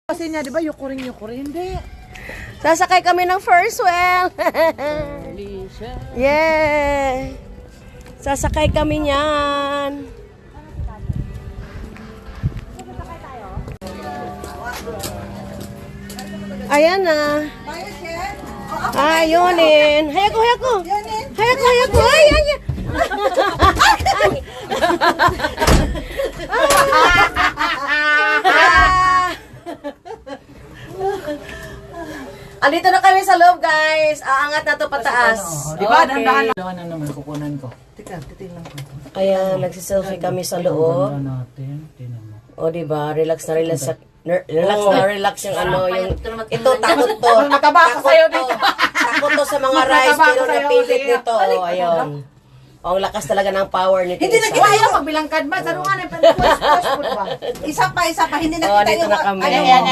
Kasi niya, di ba, yukuring-yukuring? Hindi. Sasakay kami ng first wheel. Yeah. Sasakay kami niyan. Ayan na. Ayunin. Hayako, hayako. Hayako, hayako. Ay, ay, ay. Andito na kami sa loob, guys. Aangat na to pataas. Di ba, dahan-dahan na naman kukunan ko. Teka, titignan ko. Ayan, nagsiselfie kami sa loob. Natin, tinan mo. O, diba? Relax na relax. Relax na relax yung ano, yung... Ito, takot to. Mataba ko sa'yo dito. Takot to sa mga rice, pero napilit nito. O, ayun. O, ang lakas talaga ng power nito. Hindi na kaya magbilangkad ba? Tanungan na yung panipos-pos ba? Isa pa, hindi na O, kita dito yung... na kami.